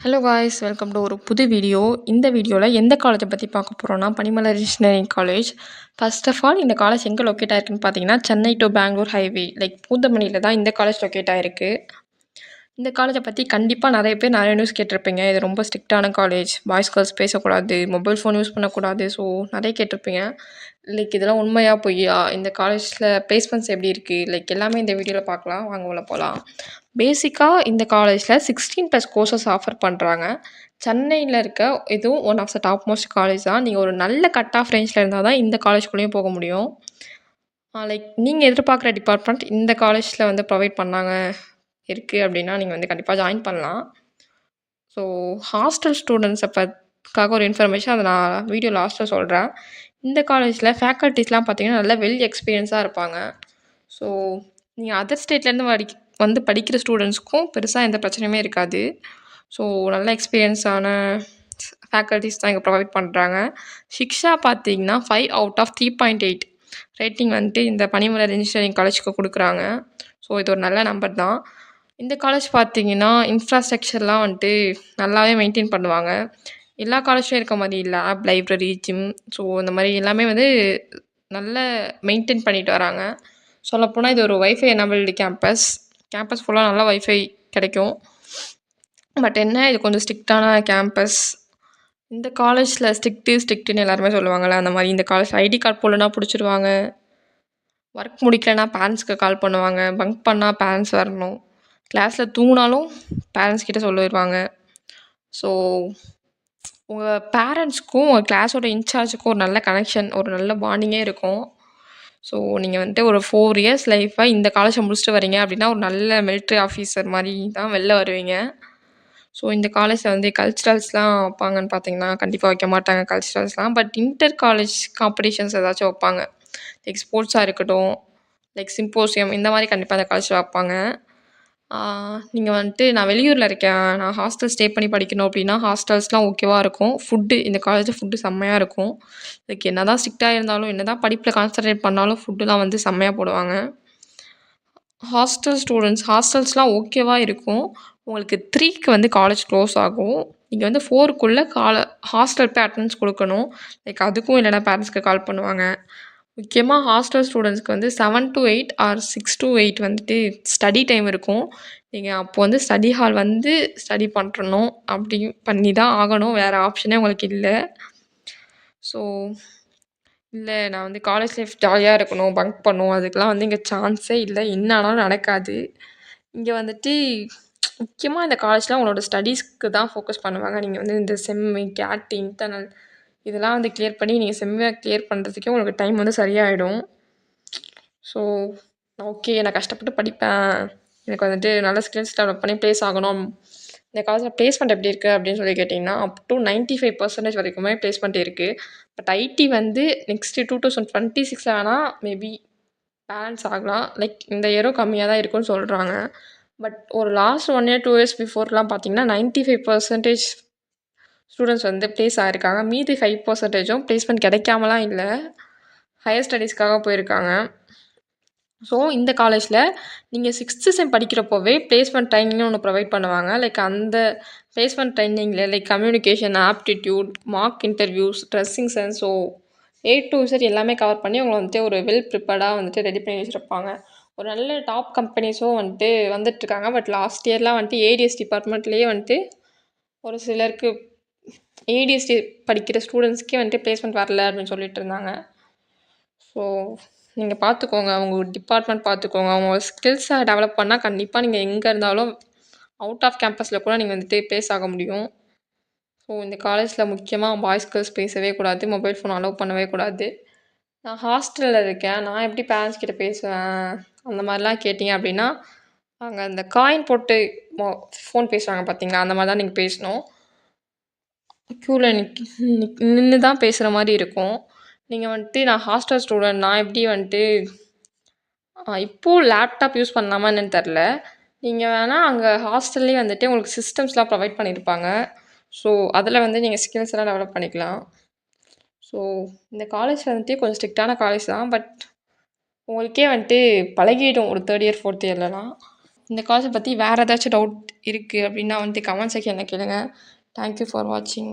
Hello guys, welcome to ஒரு புது video. இந்த வீடியோவில் எந்த காலேஜை பற்றி பார்க்க போகிறோன்னா, Panimalar engineering college. First of all, இந்த காலேஜ் எங்கே லொக்கேட் ஆயிருக்குன்னு பார்த்தீங்கன்னா, சென்னை டு பெங்களூர் ஹைவே பூந்தமல்லியில் தான் இந்த காலேஜ் லொக்கேட் ஆயிருக்கு. இந்த காலேஜை பற்றி கண்டிப்பாக நிறைய பேர் நிறைய நியூஸ் கேட்டிருப்பீங்க. இது ரொம்ப ஸ்ட்ரிக்டான காலேஜ், பாய்ஸ் கேர்ள்ஸ் பேசக்கூடாது, மொபைல் ஃபோன் யூஸ் பண்ணக்கூடாது. ஸோ நிறைய கேட்டிருப்பீங்க. இதெல்லாம் உண்மையா பொய்யா, இந்த காலேஜில் பிளேஸ்மெண்ட்ஸ் எப்படி இருக்குது, எல்லாமே இந்த வீடியோவில் பார்க்கலாம். வாங்க உள்ள போகலாம். பேசிக்காக இந்த காலேஜில் 16+ கோர்சஸ் ஆஃபர் பண்ணுறாங்க. சென்னையில் இருக்க இதுவும் one of the top most college தான். நீங்கள் ஒரு நல்ல கட் ஆஃப் ரேஞ்சில் இருந்தால் தான் இந்த காலேஜ்குள்ளேயும் போக முடியும். நீங்கள் எதிர்பார்க்குற டிபார்ட்மெண்ட் இந்த காலேஜில் வந்து ப்ரொவைட் பண்ணாங்க இருக்குது அப்படின்னா, நீங்கள் வந்து கண்டிப்பாக ஜாயின் பண்ணலாம். ஸோ ஹாஸ்டல் ஸ்டூடெண்ட்ஸை பற்றிக்காக ஒரு இன்ஃபர்மேஷன் அதை நான் வீடியோ லாஸ்ட்டில் சொல்கிறேன். இந்த காலேஜில் ஃபேக்கல்ட்டிஸ்லாம் பார்த்தீங்கன்னா நல்லா வெல் எக்ஸ்பீரியன்ஸாக இருப்பாங்க. ஸோ நீங்கள் அதர் ஸ்டேட்லேருந்து வந்து படிக்கிற ஸ்டூடெண்ட்ஸ்க்கும் பெருசாக எந்த பிரச்சனையுமே இருக்காது. ஸோ நல்ல எக்ஸ்பீரியன்ஸான ஃபேக்கல்ட்டிஸ் தான் இங்கே ப்ரொவைட் பண்ணுறாங்க. சிக்ஷா பார்த்தீங்கன்னா 5 out of 3.8 ரேட்டிங் வந்துட்டு இந்த பனிமலர் இன்ஜினியரிங் காலேஜுக்கு கொடுக்குறாங்க. ஸோ இது ஒரு நல்ல நம்பர் தான். இந்த காலேஜ் பார்த்தீங்கன்னா இன்ஃப்ராஸ்ட்ரக்சர்லாம் வந்துட்டு நல்லாவே மெயின்டைன் பண்ணுவாங்க. எல்லா காலேஜ்லையும் இருக்க மாதிரி லேப், லைப்ரரி, ஜிம், ஸோ இந்த மாதிரி எல்லாமே வந்து நல்ல மெயின்டைன் பண்ணிட்டு வராங்க. சொல்லப்போனால் இது ஒரு வைஃபை எனபிள்டு கேம்பஸ் ஃபுல்லாக நல்லா வைஃபை கிடைக்கும். பட் என்ன, இது கொஞ்சம் ஸ்ட்ரிக்டான கேம்பஸ். இந்த காலேஜில் ஸ்ட்ரிக்ட்டுன்னு எல்லாருமே சொல்லுவாங்கள்ல, அந்த மாதிரி இந்த காலேஜ் ஐடி கார்டு போடலன்னா பிடிச்சிருவாங்க. ஒர்க் முடிக்கலைன்னா பேரண்ட்ஸ்க்கு கால் பண்ணுவாங்க. பங்க் பண்ணால் பேரண்ட்ஸ் வரணும். கிளாஸில் தூங்கினாலும் பேரண்ட்ஸ் கிட்ட சொல்லிடுவாங்க. ஸோ உங்கள் பேரண்ட்ஸ்க்கும் உங்கள் கிளாஸோட இன்சார்ஜுக்கும் ஒரு நல்ல கனெக்ஷன், ஒரு நல்ல பாண்டிங்கே இருக்கும். ஸோ நீங்கள் வந்துட்டு ஒரு 4 years லைஃப்பை இந்த காலேஜை முடிச்சுட்டு வரீங்க அப்படின்னா, ஒரு நல்ல மிலிட்ரி ஆஃபீஸர் மாதிரி தான் வெளில வருவீங்க. ஸோ இந்த காலேஜில் வந்து கல்ச்சுரல்ஸ்லாம் வைப்பாங்கன்னு பார்த்தீங்கன்னா, கண்டிப்பாக வைக்க மாட்டாங்க கல்ச்சுரல்ஸ்லாம். பட் இன்டர் காலேஜ் காம்படிஷன்ஸ் ஏதாச்சும் வைப்பாங்க. ஸ்போர்ட்ஸாக இருக்கட்டும், சிம்போசியம், இந்த மாதிரி கண்டிப்பாக அந்த காலேஜில் வைப்பாங்க. நீங்கள் வந்துட்டு நான் வெளியூரில் இருக்கேன், நான் ஹாஸ்டல் ஸ்டே பண்ணி படிக்கணும் அப்படின்னா, ஹாஸ்டல்ஸ்லாம் ஓகேவாக இருக்கும். இந்த காலேஜில் ஃபுட்டு செம்மையாக இருக்கும். என்ன தான் ஸ்ட்ரிக்டாக இருந்தாலும், என்ன தான் படிப்பில் கான்சன்ட்ரேட் பண்ணாலும் ஃபுட்டுலாம் வந்து செம்மையாக போடுவாங்க. ஹாஸ்டல்ஸ்லாம் ஓகேவாக இருக்கும். உங்களுக்கு 3க்கு வந்து காலேஜ் க்ளோஸ் ஆகும். நீங்கள் வந்து 4க்குள்ளே ஹாஸ்டல் போய் அட்டெண்டன்ஸ் கொடுக்கணும். அதுக்கும் இல்லைனா பேரண்ட்ஸ்க்கு கால் பண்ணுவாங்க. முக்கியமாக ஹாஸ்டல் ஸ்டூடெண்ட்ஸ்க்கு வந்து 7 to 8 ஆர் 6 to 8 வந்துட்டு ஸ்டடி டைம் இருக்கும். நீங்கள் அப்போ வந்து ஸ்டடி ஹால் வந்து ஸ்டடி பண்ணணும். அப்படி பண்ணி தான் ஆகணும். வேறு ஆப்ஷனே உங்களுக்கு இல்லை. ஸோ இல்லை, நான் வந்து காலேஜ் லைஃப் ஜாலியாக இருக்கணும், பங்க் பண்ணணும், அதுக்கெலாம் வந்து இங்கே சான்ஸே இல்லை. என்ன ஆனாலும் நடக்காது. இங்கே வந்துட்டு முக்கியமாக இந்த காலேஜில் உங்களோட ஸ்டடீஸ்க்கு தான் ஃபோக்கஸ் பண்ணுவாங்க. நீங்கள் வந்து இந்த செம்மு, கேட், இன்டர்னல் இதெல்லாம் வந்து கிளியர் பண்ணி நீங்கள் செம்மை கிளியர் பண்ணுறதுக்கே உங்களுக்கு டைம் வந்து சரியாயிடும். ஸோ ஓகே, நான் கஷ்டப்பட்டு படிப்பேன், எனக்கு வந்துட்டு நல்ல ஸ்கில்ஸ் டெவலப் பண்ணி ப்ளேஸ் ஆகணும். இந்த காலேஜில் ப்ளேஸ்மெண்ட் எப்படி இருக்குது அப்படின்னு சொல்லி கேட்டிங்கன்னா, அப் டு 95% வரைக்குமே ப்ளேஸ்மெண்ட் இருக்குது. பட் ஐடி வந்து நெக்ஸ்ட்டு 2026 வேணால் மேபி பேலன்ஸ் ஆகலாம். இந்த இயரும் கம்மியாக தான் இருக்குன்னு சொல்கிறாங்க. பட் ஒரு லாஸ்ட் 1 year 2 years பிஃபோர்லாம் பார்த்தீங்கன்னா 95% ஸ்டூடெண்ட்ஸ் வந்து ப்ளேஸ் ஆகிருக்காங்க. மீதி 5%ம் ப்ளேஸ்மெண்ட் கிடைக்காமலாம் இல்லை, ஹையர் ஸ்டடீஸ்க்காக போயிருக்காங்க. ஸோ இந்த காலேஜில் நீங்கள் 6th செம் படிக்கிறப்போவே ப்ளேஸ்மெண்ட் ட்ரைனிங்னு ஒன்று ப்ரொவைட் பண்ணுவாங்க. அந்த ப்ளேஸ்மெண்ட் ட்ரைனிங்கில் communication, aptitude, mock interviews, dressing sense, so A to Z எல்லாமே கவர் பண்ணி உங்களை வந்துட்டு ஒரு வெல் ப்ரிப்பேர்டாக வந்துட்டு ரெடி பண்ணி வச்சுருப்பாங்க. ஒரு நல்ல டாப் கம்பெனிஸும் வந்துட்டு வந்துட்டுருக்காங்க. பட் லாஸ்ட் இயர்லாம் வந்துட்டு ஏடிஎஸ் டிபார்ட்மெண்ட்லேயே வந்துட்டு ஒரு சிலருக்கு ஏடிஎஸ்டி படிக்கிற ஸ்டூடெண்ட்ஸ்க்கே வந்துட்டு ப்ளேஸ்மெண்ட் வரல அப்படின்னு சொல்லிட்டு இருந்தாங்க. ஸோ நீங்கள் பார்த்துக்கோங்க, உங்கள் டிபார்ட்மெண்ட் பார்த்துக்கோங்க. அவங்க ஸ்கில்ஸை டெவலப் பண்ணால் கண்டிப்பாக நீங்கள் எங்கே இருந்தாலும் அவுட் ஆஃப் கேம்பஸில் கூட நீங்கள் வந்துட்டு ப்ளேஸ் ஆக முடியும். ஸோ இந்த காலேஜில் முக்கியமாக பாய்ஸ் கேர்ள்ஸ் பேசவே கூடாது, மொபைல் ஃபோன் அலோவ் பண்ணவே கூடாது. நான் ஹாஸ்டலில் இருக்கேன், நான் எப்படி பேரண்ட்ஸ் கிட்ட பேசுவேன் அந்த மாதிரிலாம் கேட்டிங்க அப்படின்னா, அங்கே அந்த காயின் போட்டு ஃபோன் பேசுவாங்க பார்த்தீங்களா, அந்த மாதிரி தான் நீங்கள் பேசணும். க்யூவில் நின்று தான் பேசுகிற மாதிரி இருக்கும். நீங்கள் வந்துட்டு நான் ஹாஸ்டல் ஸ்டூடெண்ட், நான் எப்படி வந்துட்டு இப்போது லேப்டாப் யூஸ் பண்ணலாமா என்னன்னு தெரில. நீங்கள் வேணால் அங்கே ஹாஸ்டல்லேயே வந்துட்டு உங்களுக்கு சிஸ்டம்ஸ்லாம் ப்ரொவைட் பண்ணியிருப்பாங்க. ஸோ அதில் வந்து நீங்கள் ஸ்கில்ஸ் எல்லாம் டெவலப் பண்ணிக்கலாம். ஸோ இந்த காலேஜ் வந்துட்டு கொஞ்சம் ஸ்ட்ரிக்டான காலேஜ் தான். பட் உங்களுக்கே வந்துட்டு பழகிடும் ஒரு 3rd year 4th yearலலாம். இந்த காலேஜை பற்றி வேறு ஏதாச்சும் டவுட் இருக்குது அப்படின்னா வந்துட்டு கமெண்ட் செக்ஷனில் கேளுங்க. தேங்க்யூ ஃபார் வாட்சிங்.